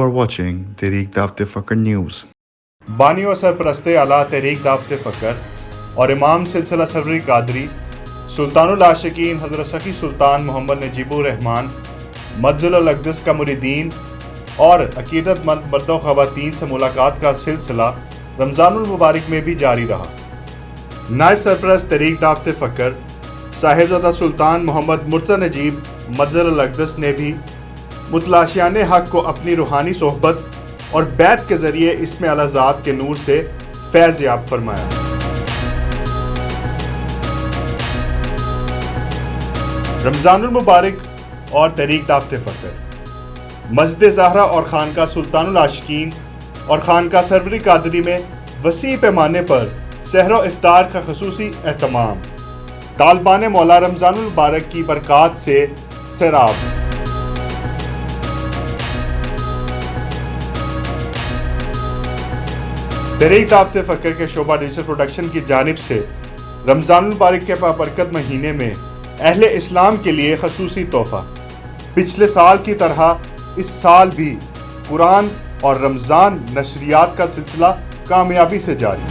are watching Tehreek Daavat Fakr News. بانی و سرپرست اعلیٰ تحریک دعوت فکر اور امام سلسلہ سروری قادری سلطان العاشقین حضرت سخی سلطان محمد نجیب الرحمن مدظل الاقدس کا مریدین اور عقیدت مند مرد و خواتین سے ملاقات کا سلسلہ رمضان المبارک میں بھی جاری رہا۔ نائب سرپرست تحریک دعوت فکر صاحبزادہ سلطان محمد مرتضی نجیب مدظل الاقدس نے بھی متلاشیان حق کو اپنی روحانی صحبت اور بیعت کے ذریعے اسم اعلیٰ ذات کے نور سے فیض یاب فرمایا۔ رمضان المبارک اور تحریک دعوت فکر مسجد زہرا اور خانقاہ سلطان العاشقین اور خانقاہ سروری قادری میں وسیع پیمانے پر سحر و افطار کا خصوصی اہتمام، طالبان مولا رمضان المبارک کی برکات سے سیراب۔ تحریک دعوت فکر کے شعبہ ڈیجیٹل پروڈکشن کی جانب سے رمضان المبارک کے بابرکت مہینے میں اہل اسلام کے لیے خصوصی تحفہ۔ پچھلے سال کی طرح اس سال بھی قرآن اور رمضان نشریات کا سلسلہ کامیابی سے جاری۔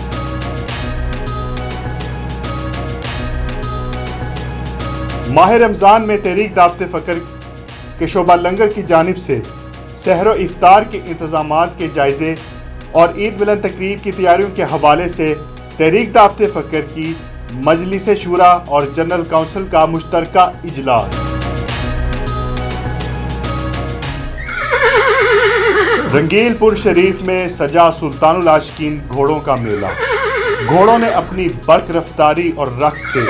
ماہ رمضان میں تحریک دعوت فکر کے شعبہ لنگر کی جانب سے سحر و افطار کے انتظامات کے جائزے اور عید ملن تقریب کی تیاریوں کے حوالے سے تحریک دعوت فکر کی مجلس شورا اور جنرل کونسل کا مشترکہ اجلاس۔ رنگیل پور شریف میں سجا سلطان العاشقین گھوڑوں کا میلہ، گھوڑوں نے اپنی برق رفتاری اور رقص سے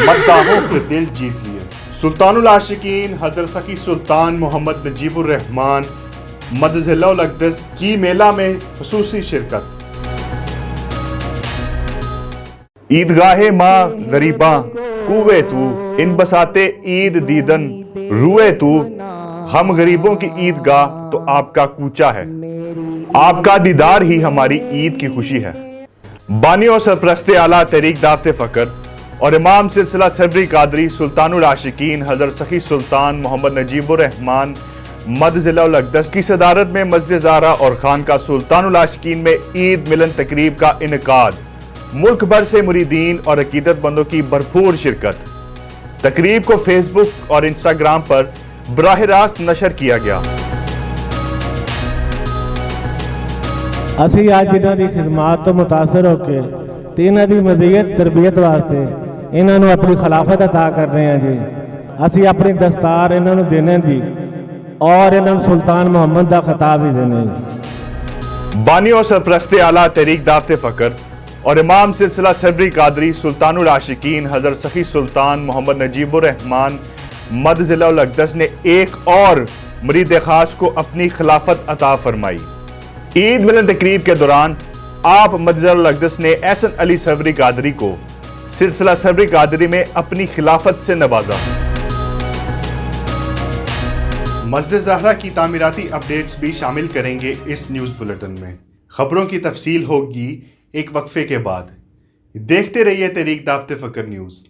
مداحوں کے دل جیت لیے۔ سلطان العاشقین حضرت سخی سلطان محمد نجیب الرحمن مدظل الاقدس کی میلہ میں خصوصی شرکت۔ عیدگاہ ماں غریباں کوے تو ان بساتے عید دیدن روئے تو، ہم غریبوں کی عیدگاہ تو آپ کا کوچہ ہے، آپ کا دیدار ہی ہماری عید کی خوشی ہے۔ بانی و سرپرست اعلیٰ تحریک دعوت فکر اور امام سلسلہ سروری قادری سلطان العاشقین حضرت سخی سلطان محمد نجیب الرحمن مدظل الاقدس کی صدارت میں مسجد زہرا اور خانقاہ سلطان العاشقین میں عید ملن تقریب کا انعقاد، ملک بھر سے مریدین اور عقیدت مندوں کی بھرپور شرکت۔ تقریب کو فیس بک اور انسٹاگرام پر براہ راست نشر کیا گیا۔ اسی آج جنہاں دی خدمات تو متاثر ہو کے تینہ دی مزید تربیت واسطے انہاں نو اپنی خلافت عطا کر رہے ہیں جی۔ اسی اپنی دستار انہاں نو دینے جی اور انہاں سلطان محمد دا خطاب ہی دینے جی۔ بانی و سرپرست اعلیٰ تحریک دعوت فکر اور امام سلسلہ سروری قادری سلطان العاشقین حضرت سخی سلطان محمد نجیب الرحمن مدظل الاقدس نے ایک اور مرید خاص کو اپنی خلافت عطا فرمائی۔ عید ملن تقریب کے دوران آپ مدظل الاقدس نے احسن علی سروری قادری کو سلسلہ سروری قادری میں اپنی خلافت سے نوازا۔ مسجد زہرا کی تعمیراتی اپڈیٹس بھی شامل کریں گے اس نیوز بلیٹن میں۔ خبروں کی تفصیل ہوگی ایک وقفے کے بعد۔ دیکھتے رہیے تحریک دعوت فکر نیوز۔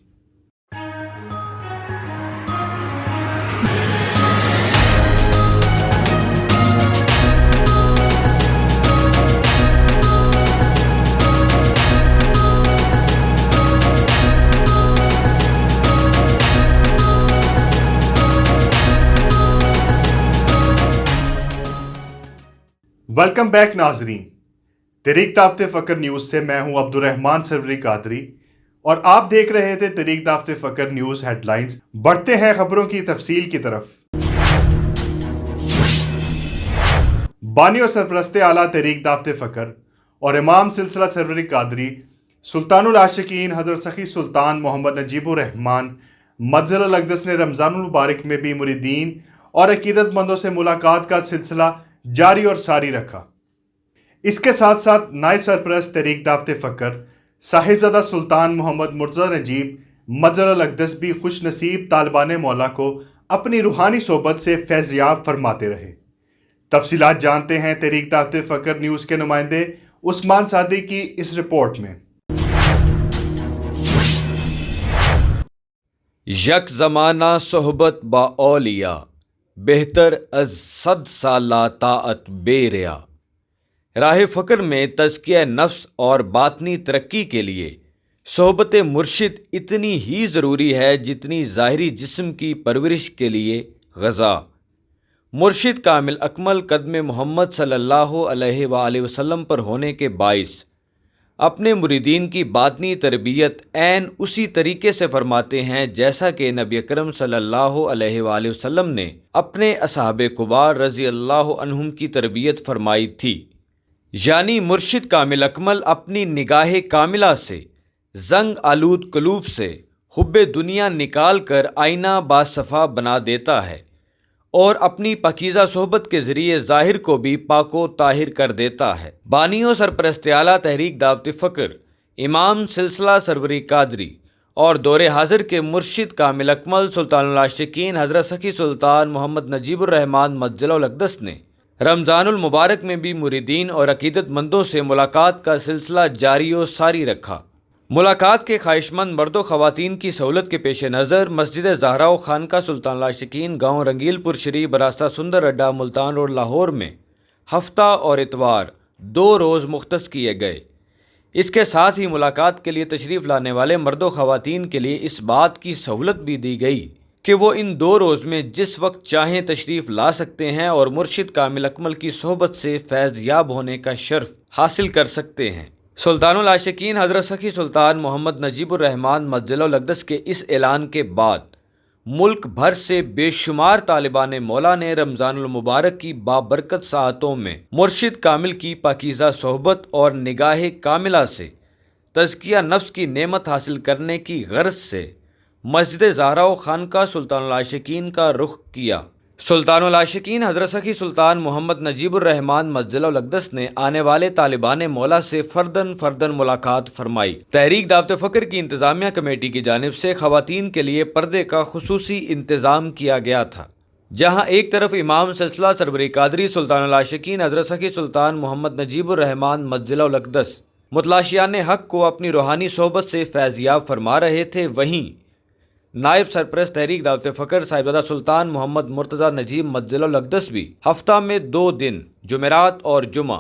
ویلکم بیک ناظرین، تحریک دعوت فکر نیوز سے میں ہوں عبد الرحمن سروری قادری اور آپ دیکھ رہے تھے تحریک دعوت فکر نیوز ہیڈ لائنز۔ بڑھتے ہیں خبروں کی تفصیل کی طرف۔ بانی و سرپرست اعلیٰ تحریک دعوت فکر اور امام سلسلہ سروری قادری سلطان العاشقین حضرت سخی سلطان محمد نجیب الرحمن مدظل الاقدس نے رمضان المبارک میں بھی مریدین اور عقیدت مندوں سے ملاقات کا سلسلہ جاری اور ساری رکھا۔ اس کے ساتھ ساتھ نائب سرپرست تحریک دعوت فکر صاحبزادہ سلطان محمد مرتضی نجیب مدظل الاقدس بھی خوش نصیب طالبان مولا کو اپنی روحانی صحبت سے فیض یاب فرماتے رہے۔ تفصیلات جانتے ہیں تحریک دعوت فکر نیوز کے نمائندے عثمان سعدی کی اس رپورٹ میں۔ یک زمانہ صحبت با اولیاء بہتر از 100 سالہ طاعت بے ریا۔ راہ فقر میں تزکیہ نفس اور باطنی ترقی کے لیے صحبت مرشد اتنی ہی ضروری ہے جتنی ظاہری جسم کی پرورش کے لیے غذا۔ مرشد کامل اکمل قدم محمد صلی اللہ علیہ وآلہ وسلم پر ہونے کے باعث اپنے مریدین کی باطنی تربیت عین اسی طریقے سے فرماتے ہیں جیسا کہ نبی اکرم صلی اللہ علیہ وآلہ وسلم نے اپنے اصحاب کبار رضی اللہ عنہم کی تربیت فرمائی تھی۔ یعنی مرشد کامل اکمل اپنی نگاہ کاملہ سے زنگ آلود قلوب سے حب دنیا نکال کر آئینہ باصفا بنا دیتا ہے اور اپنی پاکیزہ صحبت کے ذریعے ظاہر کو بھی پاک و طاہر کر دیتا ہے۔ بانی و سرپرست اعلیٰ تحریک دعوت فقر امام سلسلہ سروری قادری اور دور حاضر کے مرشد کامل اکمل سلطان العاشقین حضرت سخی سلطان محمد نجیب الرحمن مجل الاقدس نے رمضان المبارک میں بھی مریدین اور عقیدت مندوں سے ملاقات کا سلسلہ جاری و ساری رکھا۔ ملاقات کے خواہش مند مرد و خواتین کی سہولت کے پیش نظر مسجد زہرا و خانقاہ سلطان العاشقین گاؤں رنگیل پور شریف براستہ سندر اڈا ملتان روڈ لاہور میں ہفتہ اور اتوار 2 روز مختص کیے گئے۔ اس کے ساتھ ہی ملاقات کے لیے تشریف لانے والے مرد و خواتین کے لیے اس بات کی سہولت بھی دی گئی کہ وہ ان 2 روز میں جس وقت چاہیں تشریف لا سکتے ہیں اور مرشد کامل اکمل کی صحبت سے فیض یاب ہونے کا شرف حاصل کر سکتے ہیں۔ سلطان العاشقین حضرت سخی سلطان محمد نجیب الرحمن مجل الاقدس کے اس اعلان کے بعد ملک بھر سے بے شمار طالبان مولا نے رمضان المبارک کی بابرکت ساعتوں میں مرشد کامل کی پاکیزہ صحبت اور نگاہ کاملہ سے تزکیہ نفس کی نعمت حاصل کرنے کی غرض سے مسجد زہرا و خانقاہ سلطان العاشقین کا رخ کیا۔ سلطان العاشقین حضرت سخی سلطان محمد نجیب الرحمن مجل الاقدس نے آنے والے طالبان مولا سے فرداً ملاقات فرمائی۔ تحریک دعوت فقر کی انتظامیہ کمیٹی کی جانب سے خواتین کے لیے پردے کا خصوصی انتظام کیا گیا تھا، جہاں ایک طرف امام سلسلہ سروری قادری سلطان العاشقین حضرت سخی سلطان محمد نجیب الرحمن مجل الاقدس متلاشیان حق کو اپنی روحانی صحبت سے فیضیاب فرما رہے تھے، وہیں نائب سرپرست تحریک دعوت فقر صاحبزادہ سلطان محمد مرتضیٰ نجیب مجل الاقدس بھی ہفتہ میں 2 دن جمعرات اور جمعہ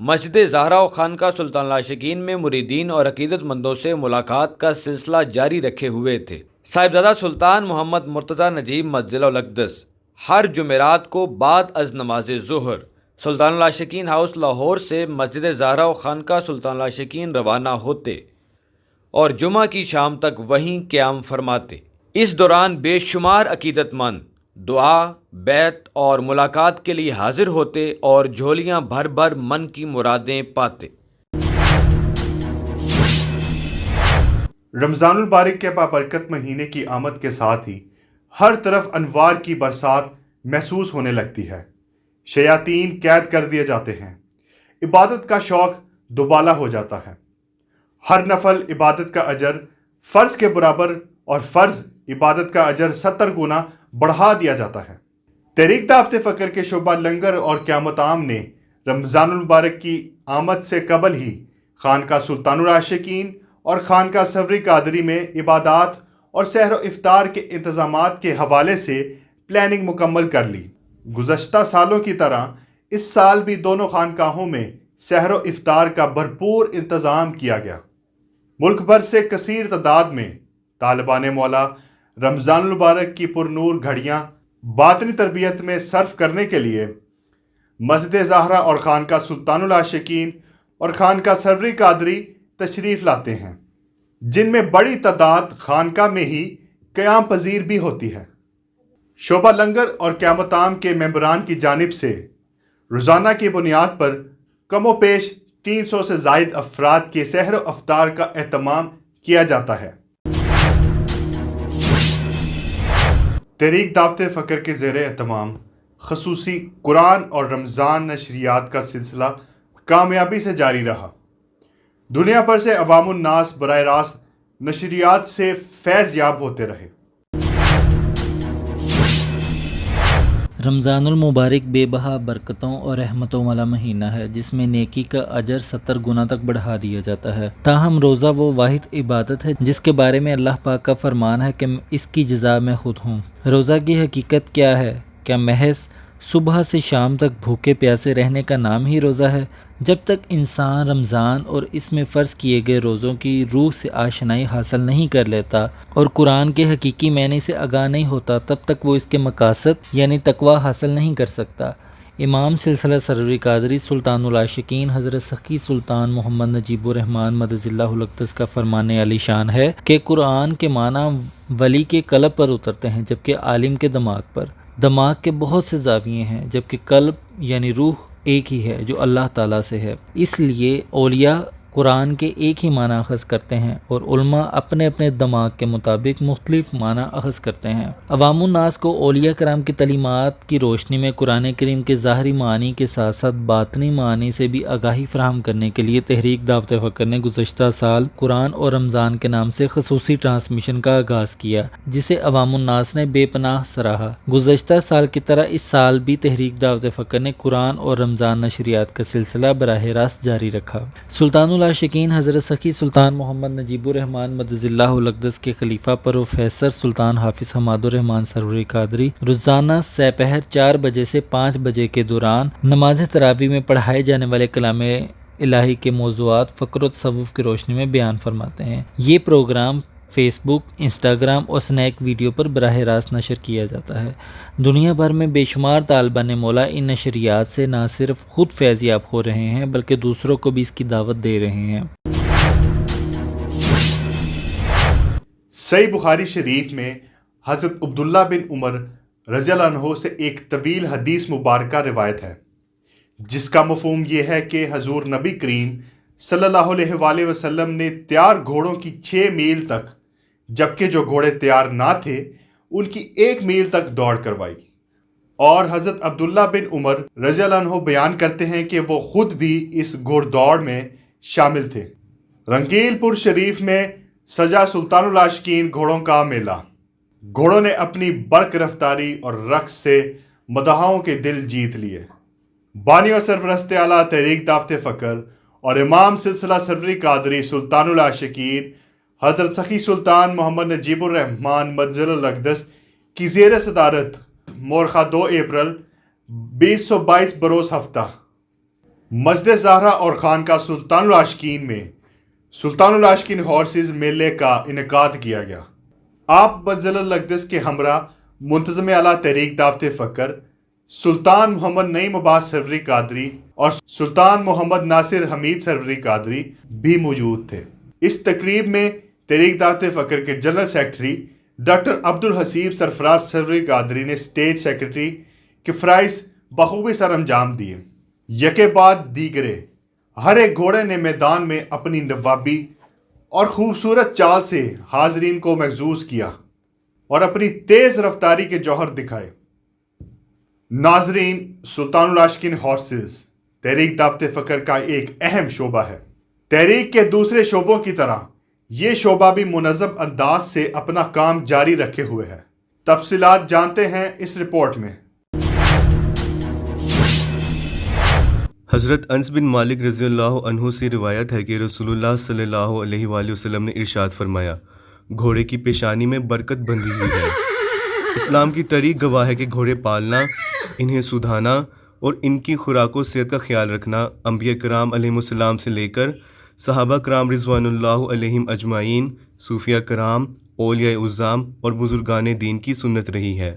مسجد زہرا و خانقاہ سلطان العاشقین میں مریدین اور عقیدت مندوں سے ملاقات کا سلسلہ جاری رکھے ہوئے تھے۔ صاحبزادہ سلطان محمد مرتضیٰ نجیب مجل الاقدس ہر جمعرات کو بعد از نماز ظہر سلطان العاشقین ہاؤس لاہور سے مسجد زہرا و خانقاہ سلطان العاشقین روانہ ہوتے اور جمعہ کی شام تک وہیں قیام فرماتے۔ اس دوران بے شمار عقیدت مند دعا، بیعت اور ملاقات کے لیے حاضر ہوتے اور جھولیاں بھر بھر من کی مرادیں پاتے۔ رمضان المبارک کے بابرکت مہینے کی آمد کے ساتھ ہی ہر طرف انوار کی برسات محسوس ہونے لگتی ہے۔ شیاطین قید کر دیے جاتے ہیں، عبادت کا شوق دوبالا ہو جاتا ہے۔ ہر نفل عبادت کا اجر فرض کے برابر اور فرض عبادت کا اجر 70 گنا بڑھا دیا جاتا ہے۔ تحریک دعوت فقر کے شعبہ لنگر اور قیامت عام نے رمضان المبارک کی آمد سے قبل ہی خانقاہ سلطان العاشقین اور خانقاہ سروری قادری میں عبادات اور سحر و افطار کے انتظامات کے حوالے سے پلاننگ مکمل کر لی۔ گزشتہ سالوں کی طرح اس سال بھی دونوں خانقاہوں میں سحر و افطار کا بھرپور انتظام کیا گیا۔ ملک بھر سے کثیر تعداد میں طالبان مولا رمضان المبارک کی پرنور گھڑیاں باطنی تربیت میں صرف کرنے کے لیے مسجد زہرا اور خانقاہ سلطان العاشقین اور خانقاہ سروری قادری تشریف لاتے ہیں، جن میں بڑی تعداد خانقاہ میں ہی قیام پذیر بھی ہوتی ہے۔ شعبہ لنگر اور قیامت عام کے ممبران کی جانب سے روزانہ کی بنیاد پر کم و بیش 300 سے زائد افراد کے سحر و افطار کا اہتمام کیا جاتا ہے۔ تحریک دعوت فقر کے زیر اہتمام خصوصی قرآن اور رمضان نشریات کا سلسلہ کامیابی سے جاری رہا۔ دنیا بھر سے عوام الناس براہ راست نشریات سے فیض یاب ہوتے رہے۔ رمضان المبارک بے بہا برکتوں اور رحمتوں والا مہینہ ہے، جس میں نیکی کا اجر 70 گنا تک بڑھا دیا جاتا ہے۔ تاہم روزہ وہ واحد عبادت ہے جس کے بارے میں اللہ پاک کا فرمان ہے کہ اس کی جزا میں خود ہوں۔ روزہ کی حقیقت کیا ہے؟ کیا محض صبح سے شام تک بھوکے پیاسے رہنے کا نام ہی روزہ ہے؟ جب تک انسان رمضان اور اس میں فرض کیے گئے روزوں کی روح سے آشنائی حاصل نہیں کر لیتا اور قرآن کے حقیقی معنی سے آگاہ نہیں ہوتا، تب تک وہ اس کے مقاصد یعنی تقویٰ حاصل نہیں کر سکتا۔ امام سلسلہ سرور قادری سلطان العاشقین حضرت سخی سلطان محمد نجیب الرحمن مدد اللہ الاقدس کا فرمان علی شان ہے کہ قرآن کے معنی ولی کے قلب پر اترتے ہیں جبکہ عالم کے دماغ پر۔ دماغ کے بہت سے زاویے ہیں جبکہ قلب یعنی روح ایک ہی ہے جو اللہ تعالیٰ سے ہے۔ اس لیے اولیاء قرآن کے ایک ہی معنی اخذ کرتے ہیں اور علماء اپنے اپنے دماغ کے مطابق مختلف معنی اخذ کرتے ہیں۔ عوام الناس کو اولیاء کرام کی تعلیمات کی روشنی میں قرآن کریم کے ظاہری معانی کے ساتھ ساتھ باطنی معانی سے بھی آگاہی فراہم کرنے کے لیے تحریک دعوت فکر نے گزشتہ سال قرآن اور رمضان کے نام سے خصوصی ٹرانسمیشن کا آغاز کیا، جسے عوام الناس نے بے پناہ سراہا۔ گزشتہ سال کی طرح اس سال بھی تحریک دعوت فکر نے قرآن اور رمضان نشریات کا سلسلہ براہ راست جاری رکھا۔ سلطان العاشقین حضرت سخی سلطان محمد نجیب الرحمن مدد اللہ الاقدس کے خلیفہ پروفیسر سلطان حافظ حماد الرحمن سرور قادری روزانہ سپہر 4 بجے سے 5 بجے کے دوران نماز تراویح میں پڑھائے جانے والے کلام الہی کے موضوعات فقر و تصوف کی روشنی میں بیان فرماتے ہیں۔ یہ پروگرام فیس بک، انسٹاگرام اور سنیک ویڈیو پر براہ راست نشر کیا جاتا ہے۔ دنیا بھر میں بے شمار طالبان مولا ان نشریات سے نہ صرف خود فیض یاب ہو رہے ہیں بلکہ دوسروں کو بھی اس کی دعوت دے رہے ہیں۔ صحیح بخاری شریف میں حضرت عبداللہ بن عمر رضی اللہ عنہ سے ایک طویل حدیث مبارکہ روایت ہے، جس کا مفہوم یہ ہے کہ حضور نبی کریم صلی اللہ علیہ وآلہ وسلم نے تیار گھوڑوں کی 6 میل تک، جبکہ جو گھوڑے تیار نہ تھے ان کی 1 میل تک دوڑ کروائی۔ اور حضرت عبداللہ بن عمر رضی اللہ عنہ بیان کرتے ہیں کہ وہ خود بھی اس گھوڑ دوڑ میں شامل تھے۔ رنگیل پور شریف میں سجا سلطان العاشقین گھوڑوں کا میلہ۔ گھوڑوں نے اپنی برق رفتاری اور رقص سے مداحوں کے دل جیت لیے۔ بانی و سرپرست اعلیٰ تحریک دعوت فکر اور امام سلسلہ سرور قادری سلطان العاشقین حضرت سخی سلطان محمد نجیب الرحمن مدد الاقدس کی زیر صدارت مورخہ 2 اپریل 2022 بروز ہفتہ مسجد زہرا اور خانقاہ سلطان العاشقین میں سلطان العاشقین ہارسز میلے کا انعقاد کیا گیا۔ آپ مدد الاقدس کے ہمراہ منتظم اعلیٰ تحریک دعوت فکر سلطان محمد نعیم عباس سروری قادری اور سلطان محمد ناصر حمید سروری قادری بھی موجود تھے۔ اس تقریب میں تحریک دعوت فکر کے جنرل سیکرٹری ڈاکٹر عبدالحسیب سرفراز سروری قادری نے اسٹیٹ سیکرٹری کے فرائض بخوبی سر انجام دیے۔ یکے بعد دیگرے ہر ایک گھوڑے نے میدان میں اپنی نوابی اور خوبصورت چال سے حاضرین کو محظوظ کیا اور اپنی تیز رفتاری کے جوہر دکھائے۔ ناظرین، سلطان العاشقین ہارسز تحریک دعوت فکر کا ایک اہم شعبہ ہے۔ تحریک کے دوسرے شعبوں کی طرح یہ شعبہ بھی منظم انداز سے اپنا کام جاری رکھے ہوئے ہے۔ تفصیلات جانتے ہیں اس رپورٹ میں۔ حضرت انس بن مالک رضی اللہ عنہ سے روایت ہے کہ رسول اللہ صلی اللہ علیہ وآلہ وسلم نے ارشاد فرمایا، گھوڑے کی پیشانی میں برکت بندھی ہوئی ہے۔ اسلام کی تاریخ گواہ ہے کہ گھوڑے پالنا، انہیں سدھانا اور ان کی خوراک و صحت کا خیال رکھنا انبیاء کرام علیہم السلام سے لے کر صحابہ کرام رضوان اللہ علیہم اجمعین، صوفیہ کرام، اولیاء اعظام اور بزرگان دین کی سنت رہی ہے۔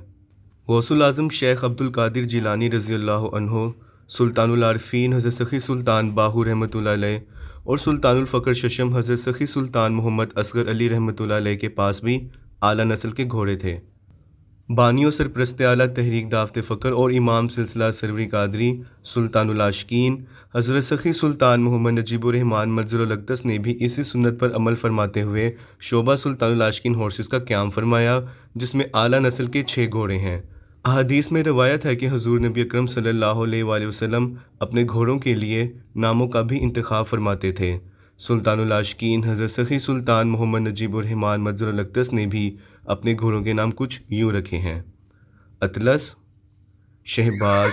غوث الاعظم شیخ عبد القادر جیلانی رضی اللہ عنہ، سلطان العارفین حضرت سخی سلطان باہو رحمۃ اللہ علیہ اور سلطان الفقر ششم حضرت سخی سلطان محمد اصغر علی رحمۃ اللہ علیہ کے پاس بھی اعلیٰ نسل کے گھوڑے تھے۔ بانی و سرپرست اعلیٰ تحریک دعوت فکر اور امام سلسلہ سروری قادری سلطان العاشقین حضرت سخی سلطان محمد نجیب الرحمن مدد الاقدس نے بھی اسی سنت پر عمل فرماتے ہوئے شعبہ سلطان العاشقین ہارسز کا قیام فرمایا، جس میں اعلیٰ نسل کے 6 گھوڑے ہیں۔ احادیث میں روایت ہے کہ حضور نبی اکرم صلی اللہ علیہ وآلہ وسلم اپنے گھوڑوں کے لیے ناموں کا بھی انتخاب فرماتے تھے۔ سلطان العاشقین حضرت سخی سلطان محمد نجیب الرحمن مدد الاقدس نے بھی اپنے گھوڑوں کے نام کچھ یوں رکھے ہیں: اطلس، شہباز،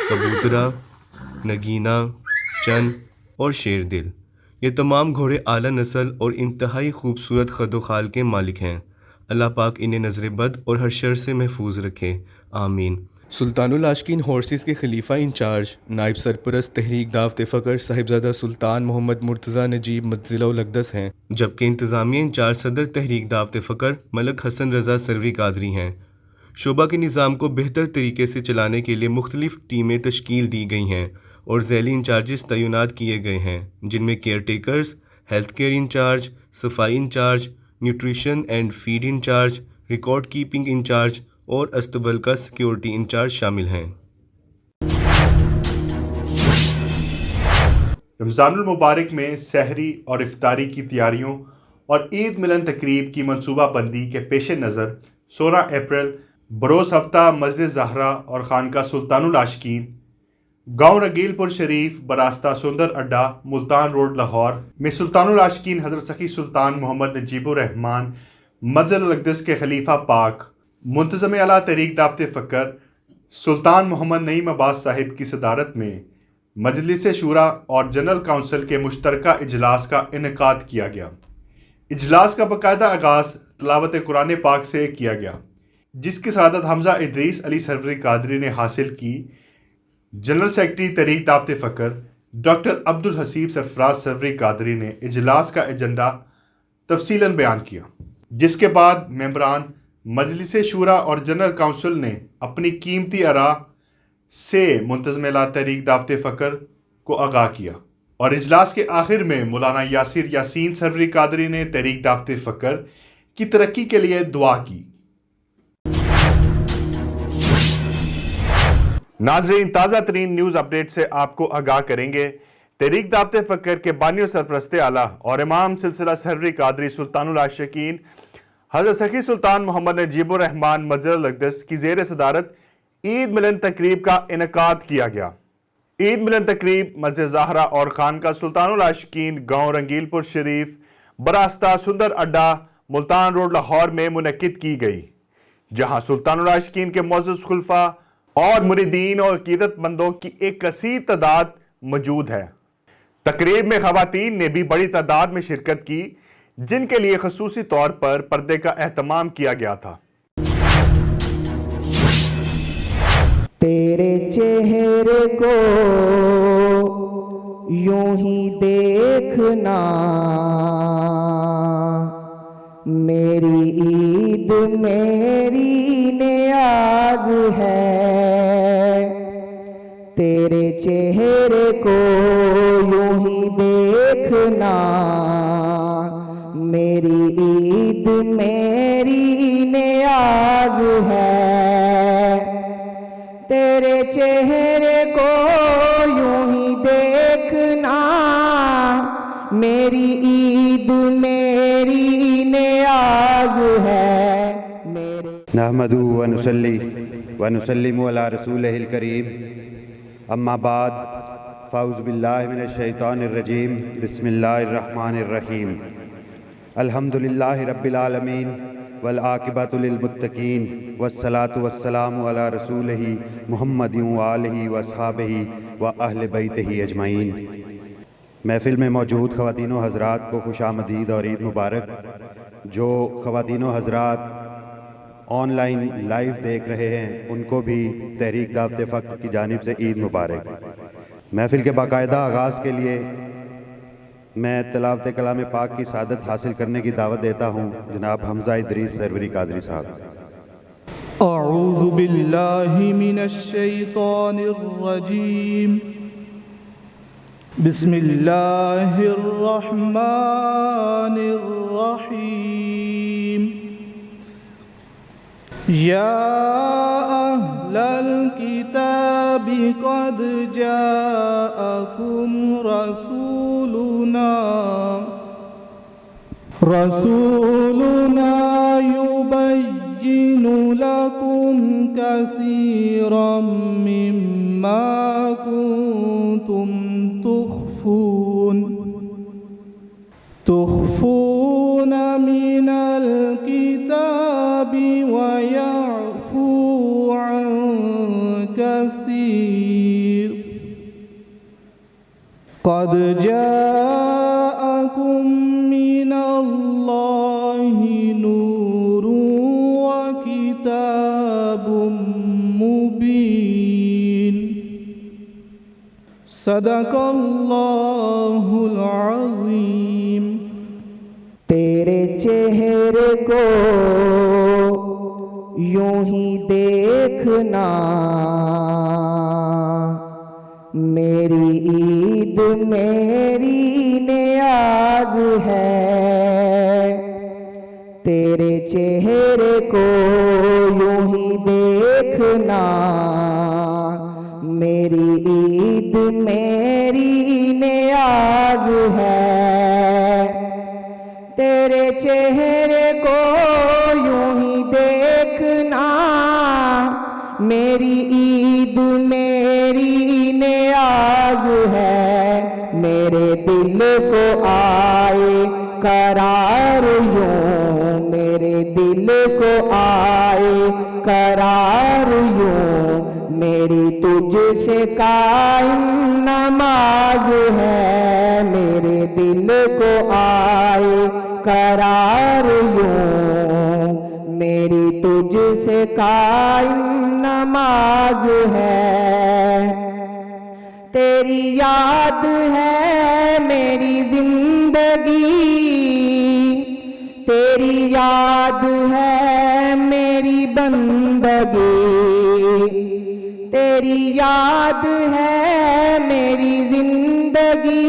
کبوترا، نگینہ، چن اور شیر دل۔ یہ تمام گھوڑے اعلیٰ نسل اور انتہائی خوبصورت خد و خال کے مالک ہیں۔ اللہ پاک انہیں نظر بد اور ہر شر سے محفوظ رکھے، آمین۔ سلطان العاشقین ہورسز کے خلیفہ انچارج نائب سرپرست تحریک دعوت فقر صاحبزادہ سلطان محمد مرتضیٰ نجیب مدظلہ الاقدس ہیں، جبکہ انتظامیہ انچارج صدر تحریک دعوت فقر ملک حسن رضا سروی قادری ہیں۔ شعبہ کے نظام کو بہتر طریقے سے چلانے کے لیے مختلف ٹیمیں تشکیل دی گئی ہیں اور ذیلی انچارجز تعینات کیے گئے ہیں، جن میں caretakers, health care incharge, صفائی incharge, nutrition and feed incharge, record keeping incharge اور استبل کا سیکیورٹی انچارج شامل ہیں۔ رمضان المبارک میں سحری اور افطاری کی تیاریوں اور عید ملن تقریب کی منصوبہ بندی کے پیش نظر 16 اپریل بروز ہفتہ مسجد زہرا اور خانقاہ سلطان العاشقین، گاؤں رگیل پور شریف براستہ سندر اڈا، ملتان روڈ، لاہور میں سلطان العاشقین حضرت سخی سلطان محمد نجیب الرحمان مدظلہ الاقدس کے خلیفہ پاک، منتظم اعلیٰ تحریک دعوت فقر سلطان محمد نعیم عباس صاحب کی صدارت میں مجلس شورا اور جنرل کونسل کے مشترکہ اجلاس کا انعقاد کیا گیا۔ اجلاس کا باقاعدہ آغاز تلاوت قرآن پاک سے کیا گیا، جس کی سعادت حمزہ ادریس علی سروری قادری نے حاصل کی۔ جنرل سیکرٹری تحریک دعوت فقر ڈاکٹر عبدالحسیب سرفراز سروری قادری نے اجلاس کا ایجنڈا تفصیلاً بیان کیا، جس کے بعد ممبران مجلس شورا اور جنرل کونسل نے اپنی قیمتی آراء سے منتظم اعلیٰ تحریک دعوت فقر کو آگاہ کیا، اور اجلاس کے آخر میں مولانا یاسر یاسین سروری قادری نے تحریک دعوت فقر کی ترقی کے لیے دعا کی۔ ناظرین، تازہ ترین نیوز اپڈیٹ سے آپ کو آگاہ کریں گے۔ تحریک دعوت فقر کے بانی و سرپرست اعلیٰ اور امام سلسلہ سروری قادری سلطان العاشقین حضرت سخی سلطان محمد نجیب الرحمان مدظلہ الاقدس کی زیر صدارت عید ملن تقریب کا انعقاد کیا گیا۔ عید ملن تقریب مسجد زہرا اور خانقاہ سلطان العاشقین، گاؤں رنگیل پور شریف براستہ سندر اڈا، ملتان روڈ، لاہور میں منعقد کی گئی، جہاں سلطان العاشقین کے معزز خلفاء اور مریدین اور عقیدت مندوں کی ایک کثیر تعداد موجود ہے۔ تقریب میں خواتین نے بھی بڑی تعداد میں شرکت کی، جن کے لیے خصوصی طور پر پردے کا اہتمام کیا گیا تھا۔ تیرے چہرے کو یوں ہی دیکھنا میری عید میری نیاز ہے، تیرے چہرے کو یوں ہی دیکھنا میری عید میری نیاز ہے، تیرے چہرے کو یوں ہی دیکھنا میری عید میری نیاز ہے، نحمدہ ونصلی ونسلم علی رسولہ الکریم، اما بعد فاعوذ باللہ من الشیطان الرجیم، بسم اللہ الرحمن الرحیم، الحمدللہ رب العالمین والعاقبۃ للمتقین والصلاۃ والسلام علی رسولہ محمد وآلہ واصحابہ واہل بیتہ اجمعین۔ محفل میں موجود خواتین و حضرات کو خوش آمدید اور عید مبارک۔ جو خواتین و حضرات آن لائن لائیو دیکھ رہے ہیں ان کو بھی تحریک دعوت فقر کی جانب سے عید مبارک۔ محفل کے باقاعدہ آغاز کے لیے میں تلاوت کلام پاک کی سعادت حاصل کرنے کی دعوت دیتا ہوں جناب حمزہ ادریس سروری قادری صاحب۔ اعوذ باللہ من الشیطان الرجیم، بسم اللہ الرحمن الرحیم، یا اہل الکتاب قد جاءکم رسولنا یبین لکم کثیرا مما کنتم تخفون من الكتاب ويعفو عن كثير، قد جاءكم من الله نور وكتاب مبين صدق اللہ العظیم. تیرے چہرے کو یوں ہی دیکھنا میری عید میری نیاز ہے. تیرے چہرے کو یوں ہی دیکھنا میری عید میری نیاز ہے. تیرے چہرے کو یوں ہی دیکھنا میری عید میری نیاز ہے. میرے دل کو آئے قرار یوں میرے دل کو آئے قرار یوں میری تجھ سے قائم نماز ہے. میرے دل کو آئے قرار یوں میری تجھ سے قائم نماز ہے. تیری یاد ہے میری زندگی تیری یاد ہے میری بندگی تیری یاد ہے میری زندگی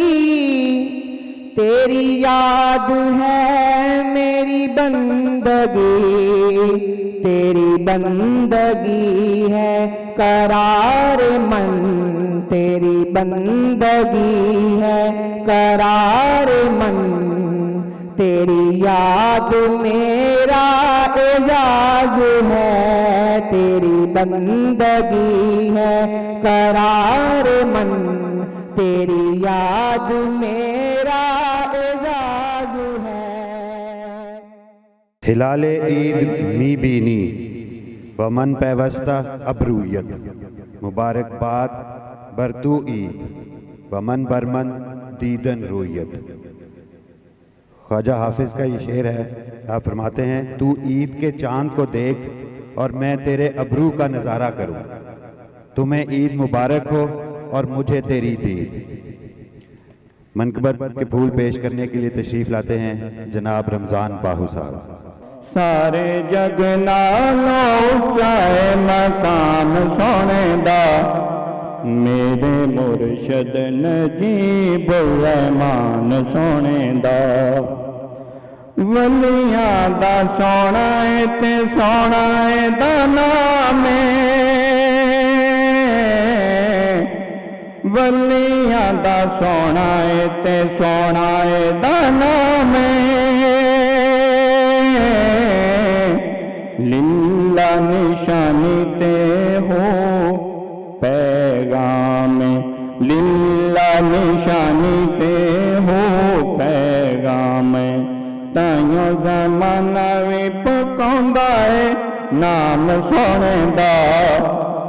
تیری یاد ہے میری بندگی تیری بندگی ہے قرار من تیری بندگی ہے قرار من. تیری یاد میرا اعزاز ہے تیری بندگی ہے قرار من. تیری یاد میرا اعزاز ہے. ہلال عید می بینی ومن پیوستہ ابرویت مبارکباد برتو عید ومن برمن دیدن رویت. خواجہ حافظ کا یہ شعر ہے. آپ فرماتے ہیں تو عید کے چاند کو دیکھ اور میں تیرے ابرو کا نظارہ کروں. تمہیں عید مبارک ہو اور مجھے تیری دید. منقبت کے پھول پیش کرنے کے لیے تشریف لاتے ہیں جناب رمضان باہو صاحب. سارے جگ نالوں چاہے مقام سونے دا میرے مرشد نجیب الرحمان سونے دا. ولیاں دا سونا ہے تے سونا ہے دا نام ولیاں دا سونا ہے تے سونا ہے دا نام. للہ نشانی تے ہو پیغام للہ نشانی تے ہو پیغام. تائیوں زمانہ وی پکاوندا ہے نام سونے دا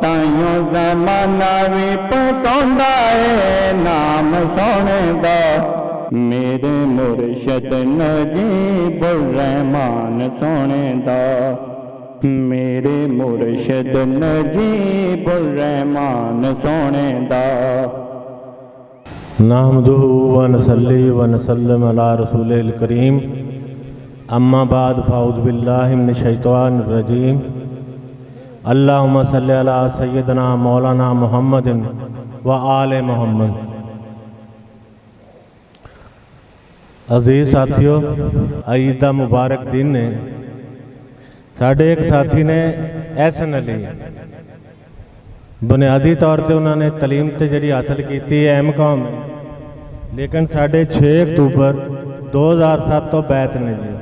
تائیوں زمانہ وی پکاوندا ہے نام سونے دا. میرے مرشد نجیب الرحمان سونے دا میرے مرشد نجیب الرحمان سونے دا. نحمدہ ونصلی ونسلم علی رسول الکریم. اما بعد فاعوذ باللہ من الشیطان الرجیم. اللہم صلی علی سیدنا مولانا محمد و آل محمد. عزیز ساتھیو, عید دا مبارک دن نے. ساڈے ایک ساتھی نے احسن علی بنیادی طور تے انہوں نے تعلیم تے جڑی حاصل کیتی ہے ایم.کام لیکن ساڈے 6 اکتوبر 2007 تو بیت نے جی.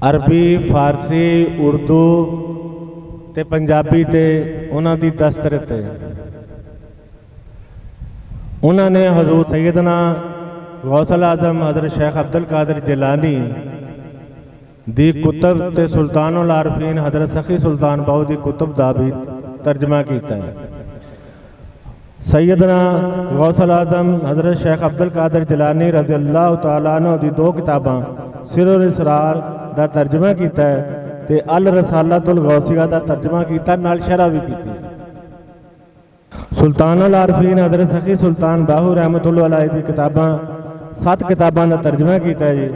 عربی فارسی اردو تے پنجابی تے انہوں دی دسترت ہے. انہوں نے حضور سیدنا غوث الاعظم حضرت شیخ عبد القادر جیلانی دی کتب تے سلطان العارفین حضرت سخی سلطان باہو دی کتب دا بھی ترجمہ کیتا ہے. سیدنا غوث الاعظم حضرت شیخ عبد القادر جیلانی رضی اللہ تعالیٰ عنہ دی 2 کتاباں سر الاسرار دا ترجمہ کیتا ہے تے الرسالۃ الغوثیہ دا ترجمہ کیتا نال شرح بھی کیتی. ਸੁਲਤਾਨ ਅਲ-ਆਰਫੀਨ ਹਜ਼ਰਤ ਸਖੀ ਸੁਲਤਾਨ ਬਾਹੂ ਰਹਿਮਤੁல்லாਹ ਅਲੈਹ ਦੀ ਕਿਤਾਬਾਂ 7 ਕਿਤਾਬਾਂ ਦਾ ਤਰਜਮਾ ਕੀਤਾ ਜੀ।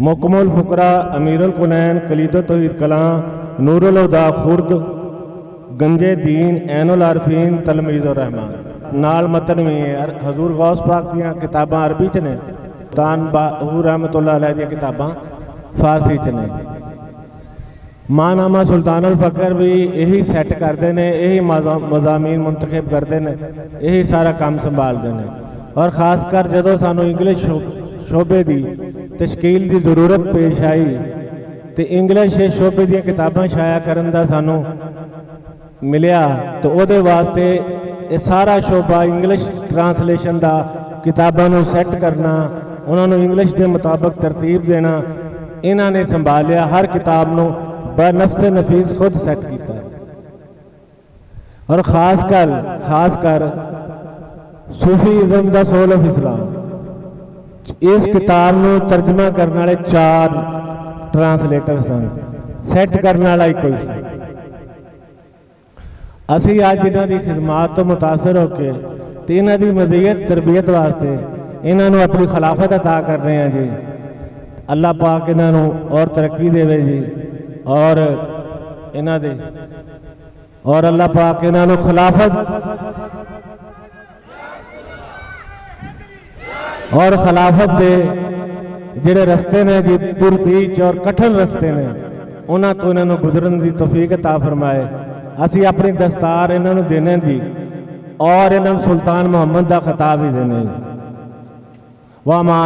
ਮੁਕਮਲ ਫੁਕਰਾ, ਅਮੀਰੁਲ ਕੁਨੈਨ, ਕਲੀਦ ਤੌਹੀਦ ਕਲਾਂ, ਨੂਰੁਲ ਹੁਦਾ ਖੁਰਦ, ਗੰਜੇ ਦੀਨ, ਐਨੁਲ ਆਰਫੀਨ, ਤਲਮੀਜ਼ੁਰ ਰਹਿਮਾਨ ਨਾਲ ਮਤਨ ਵੀ ਹੈ। ਹਜ਼ੂਰ ਗੌਸ ਪਾਕ ਦੀਆਂ ਕਿਤਾਬਾਂ ਅਰਬੀ 'ਚ ਨੇ, ਸੁਲਤਾਨ ਬਾਹੂ ਰਹਿਮਤੁல்லாਹ ਅਲੈਹ ਦੀਆਂ ਕਿਤਾਬਾਂ ਫਾਰਸੀ 'ਚ ਨੇ। ਮਾਨਾਮਾ ਸੁਲਤਾਨ ਅਲ ਫਕਰ ਵੀ ਇਹੀ ਸੈੱਟ ਕਰਦੇ ਨੇ, ਇਹੀ ਮਜ਼ਾਮੀਨ ਮੁੰਤਖਬ ਕਰਦੇ ਨੇ, ਇਹੀ ਸਾਰਾ ਕੰਮ ਸੰਭਾਲਦੇ ਨੇ। ਔਰ ਖਾਸ ਕਰ ਜਦੋਂ ਸਾਨੂੰ ਇੰਗਲਿਸ਼ ਸ਼ੋਬੇ ਦੀ ਤਸ਼ਕੀਲ ਦੀ ਜ਼ਰੂਰਤ ਪੇਸ਼ ਆਈ ਤੇ ਇੰਗਲਿਸ਼ ਸ਼ੋਬੇ ਦੀਆਂ ਕਿਤਾਬਾਂ ਸ਼ਾਇਆ ਕਰਨ ਦਾ ਸਾਨੂੰ ਮਿਲਿਆ, ਤਾਂ ਉਹਦੇ ਵਾਸਤੇ ਇਹ ਸਾਰਾ ਸ਼ੋਬਾ ਇੰਗਲਿਸ਼ ਟਰਾਂਸਲੇਸ਼ਨ ਦਾ, ਕਿਤਾਬਾਂ ਨੂੰ ਸੈੱਟ ਕਰਨਾ, ਉਹਨਾਂ ਨੂੰ ਇੰਗਲਿਸ਼ ਦੇ ਮੁਤਾਬਕ ਤਰਤੀਬ ਦੇਣਾ, ਇਹਨਾਂ ਨੇ ਸੰਭਾਲਿਆ। ਹਰ ਕਿਤਾਬ ਨੂੰ ਬਨਫਸ ਨਫੀਸ ਖੁਦ ਸੈੱਟ ਕੀਤਾ। ਔਰ ਖਾਸ ਕਰ ਸੂਫੀਜ਼ਮ ਦਾ ਸੋਲ ਆਫ ਇਸਲਾਮ, ਇਸ ਕਿਤਾਬ ਨੂੰ ਤਰਜਮਾ ਕਰਨ ਵਾਲੇ 4 ਟਰਾਂਸਲੇਟਰ ਸਨ, ਸੈੱਟ ਕਰਨ ਵਾਲਾ ਇੱਕੋ ਹੀ ਸੀ। ਅਸੀਂ ਅੱਜ ਇਹਨਾਂ ਦੀ ਖਿਦਮਤ ਤੋਂ ਮੁਤਾਸਰ ਹੋ ਕੇ ਤੇ ਇਹਨਾਂ ਦੀ ਮਜ਼ੀਦ ਤਰਬੀਅਤ ਵਾਸਤੇ ਇਹਨਾਂ ਨੂੰ ਆਪਣੀ ਖਿਲਾਫਤ عطا ਕਰ ਰਹੇ ਹਾਂ ਜੀ। ਅੱਲਾਹ ਪਾਕ ਇਹਨਾਂ ਨੂੰ ਔਰ ਤਰੱਕੀ ਦੇਵੇ ਜੀ, ਔਰ ਇਹਨਾਂ ਦੇ ਔਰ ਅੱਲਾਹ ਪਾਕ ਇਹਨਾਂ ਨੂੰ ਖਿਲਾਫਤ ਦੇ ਜਿਹੜੇ ਰਸਤੇ ਨੇ ਜੀ, ਦੁਰਪੀਚ ਔਰ ਕਠਨ ਰਸਤੇ ਨੇ, ਉਹਨਾਂ ਤੋਂ ਇਹਨਾਂ ਨੂੰ ਗੁਜ਼ਰਨ ਦੀ ਤੌਫੀਕ عطا ਫਰਮਾਏ। ਅਸੀਂ ਆਪਣੀ ਦਸਤਾਰ ਇਹਨਾਂ ਨੂੰ ਦੇਣੇ ਜੀ, ਔਰ ਇਹਨਾਂ ਨੂੰ ਸੁਲਤਾਨ ਮੁਹੰਮਦ ਦਾ ਖਿਤਾਬ ਹੀ ਦੇਣੇ ਜੀ। ਵਾ ਮਾ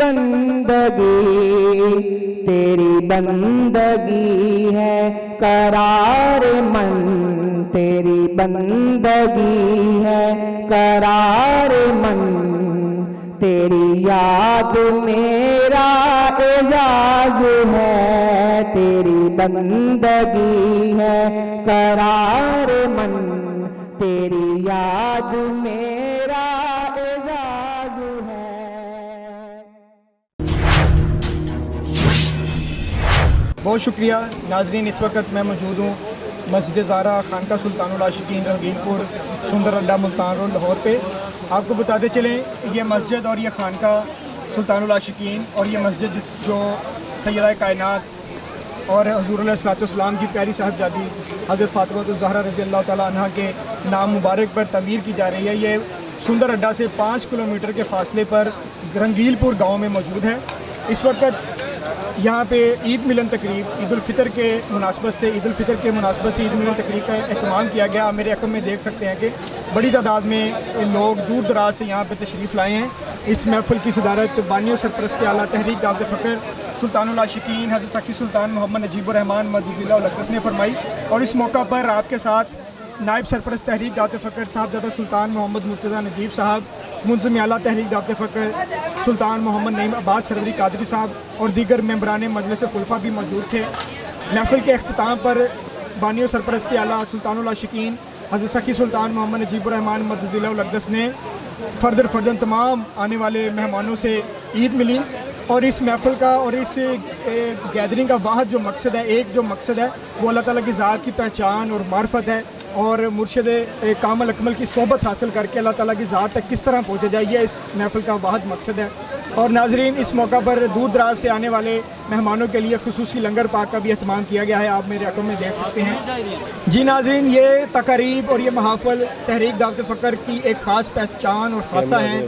بندگی، تیری بندگی ہے قرار من، تیری بندگی ہے قرار من، تیری یاد میرا اعزاز ہے، تیری بندگی ہے قرار من، تیری یاد میرا اعزاز ہے۔ بہت شکریہ ناظرین، اس وقت میں موجود ہوں مسجد زہرا خانقاہ سلطان العاشقین رنگین پور سندر اڈا ملتان روڈ لاہور پہ۔ آپ کو بتاتے چلیں یہ مسجد اور یہ خانقاہ سلطان العاشقین اور یہ مسجد جو سیدہ کائنات اور حضور علیہ الصلوۃ والسلام کی پیاری صاحبزادی حضرت فاطمہ الزہرا رضی اللہ تعالیٰ عنہ کے نام مبارک پر تعمیر کی جا رہی ہے، یہ سندر اڈا سے 5 کلومیٹر کے فاصلے پر رنگیل پور گاؤں میں موجود ہے۔ اس وقت یہاں پہ عید ملن تقریب عید الفطر کے مناسبت سے عید ملن تقریب کا اہتمام کیا گیا۔ آپ میرے عقب میں دیکھ سکتے ہیں کہ بڑی تعداد میں لوگ دور دراز سے یہاں پہ تشریف لائے ہیں۔ اس محفل کی صدارت بانی و سرپرست اعلیٰ تحریک دعوت فخر سلطان العاشقین حضرت سخی سلطان محمد نجیب الرحمان مجدد الاقدس نے فرمائی، اور اس موقع پر آپ کے ساتھ نائب سرپرست تحریک دعوت فخر صاحبزادہ سلطان محمد مرتضیٰ نجیب صاحب، منظم اعلیٰ تحریک دعوت فخر سلطان محمد نعیم عباس سروری قادری صاحب اور دیگر ممبران مجلس خلفاء بھی موجود تھے۔ محفل کے اختتام پر بانی و سرپرست اعلیٰ سلطان العاشقین حضرت سخی سلطان محمد نجیب الرحمان مجدد الاقدس نے فردن تمام آنے والے مہمانوں سے عید ملی، اور اس محفل کا اور اس گیدرنگ کا واحد جو مقصد ہے، ایک جو مقصد ہے وہ اللہ تعالیٰ کی ذات کی پہچان اور معرفت ہے، اور مرشد کامل اکمل کی صحبت حاصل کر کے اللہ تعالیٰ کی ذات تک کس طرح پہنچا جائے، یہ اس محفل کا واحد مقصد ہے۔ اور ناظرین، اس موقع پر دور دراز سے آنے والے مہمانوں کے لیے خصوصی لنگر پاک کا بھی اہتمام کیا گیا ہے، آپ میرے عقب میں دیکھ سکتے ہیں۔ جی ناظرین، یہ تقاریب اور یہ محافل تحریک دعوت فخر کی ایک خاص پہچان اور خاصہ ہیں۔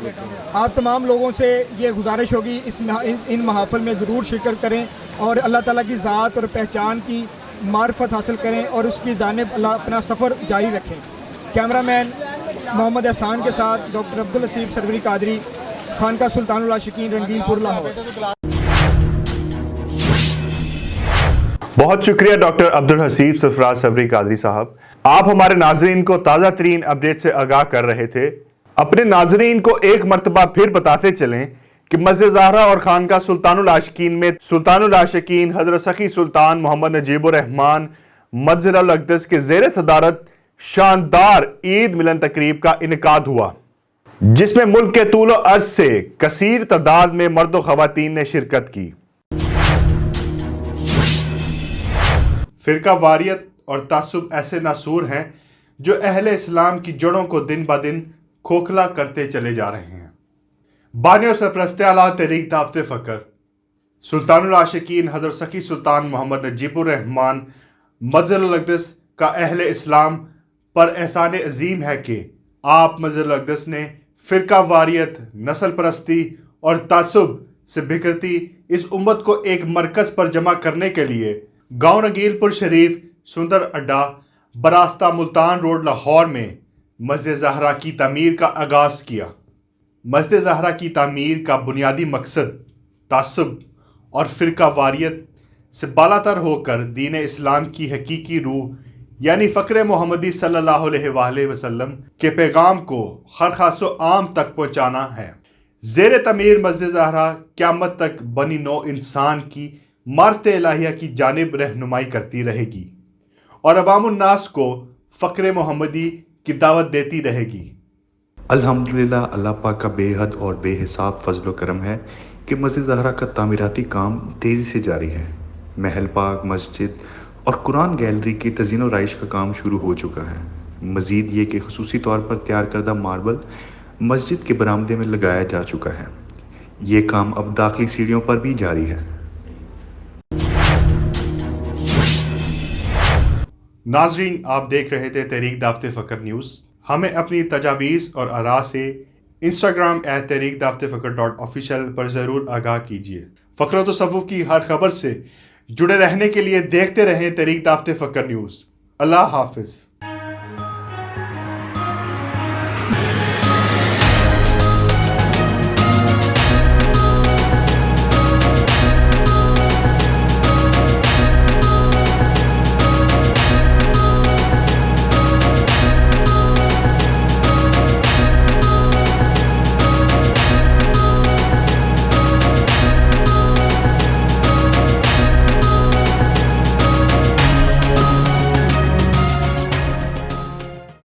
آپ تمام لوگوں سے یہ گزارش ہوگی ان محافل میں ضرور شرکت کریں اور اللہ تعالیٰ کی ذات اور پہچان کی معرفت حاصل کریں اور اس کی جانب اللہ اپنا سفر جاری رکھیں۔ کیمرہ مین محمد احسان کے ساتھ ڈاکٹر عبدالحسیب سروری قادری، خانقاہ سلطان العاشقین رنگین پور لاہور۔ بہت شکریہ ڈاکٹر عبدالحسیب سرفراز سروری قادری صاحب، آپ ہمارے ناظرین کو تازہ ترین اپڈیٹ سے آگاہ کر رہے تھے۔ اپنے ناظرین کو ایک مرتبہ پھر بتاتے چلیں کہ مسجد زہرا اور خانقاہ سلطان العاشقین میں سلطان العاشقین حضرت سخی سلطان محمد نجیب الرحمان مجدد الاقدس کے زیر صدارت شاندار عید ملن تقریب کا انعقاد ہوا، جس میں ملک کے طول و عرض سے کثیر تعداد میں مرد و خواتین نے شرکت کی۔ فرقہ واریت اور تعصب ایسے ناسور ہیں جو اہل اسلام کی جڑوں کو دن بہ دن کھوکھلا کرتے چلے جا رہے ہیں۔ بانی و سرپرست اعلیٰ تحریک دعوت فخر سلطان العاشقین حضرت سخی سلطان محمد نجیب الرحمان مجدد الاقدس کا اہل اسلام پر احسان عظیم ہے کہ آپ مجدد الاقدس نے فرقہ واریت، نسل پرستی اور تعصب سے بکھرتی اس امت کو ایک مرکز پر جمع کرنے کے لیے گاؤں رنگیل پور شریف سندر اڈا براستہ ملتان روڈ لاہور میں مسجد زہرا کی تعمیر کا آغاز کیا۔ مسجد زہرا کی تعمیر کا بنیادی مقصد تعصب اور فرقہ واریت سے بالاتر ہو کر دین اسلام کی حقیقی روح یعنی فقر محمدی صلی اللہ علیہ وآلہ وسلم کے پیغام کو ہر خاص و عام تک پہنچانا ہے۔ زیر تعمیر مسجد زہرا قیامت تک بنی نوع انسان کی معرفت الہیہ کی جانب رہنمائی کرتی رہے گی اور عوام الناس کو فقر محمدی کی دعوت دیتی رہے گی۔ الحمدللہ، اللہ پاک کا بے حد اور بے حساب فضل و کرم ہے کہ مسجد زہرا کا تعمیراتی کام تیزی سے جاری ہے۔ محل پاک، مسجد اور قرآن گیلری کی تزئین و رائش کا کام شروع ہو چکا ہے۔ مزید یہ کہ خصوصی طور پر تیار کردہ ماربل مسجد کے برآمدے میں لگایا جا چکا ہے۔ یہ کام اب داخلی سیڑھیوں پر بھی جاری ہے۔ ناظرین، آپ دیکھ رہے تھے تحریک دعوت فخر نیوز۔ ہمیں اپنی تجاویز اور آراء سے انسٹاگرام @تحریک-فخر.official پر ضرور آگاہ کیجیے۔ فقر و تصوف کی ہر خبر سے جڑے رہنے کے لیے دیکھتے رہیں تحریک دعوت فخر نیوز۔ اللہ حافظ۔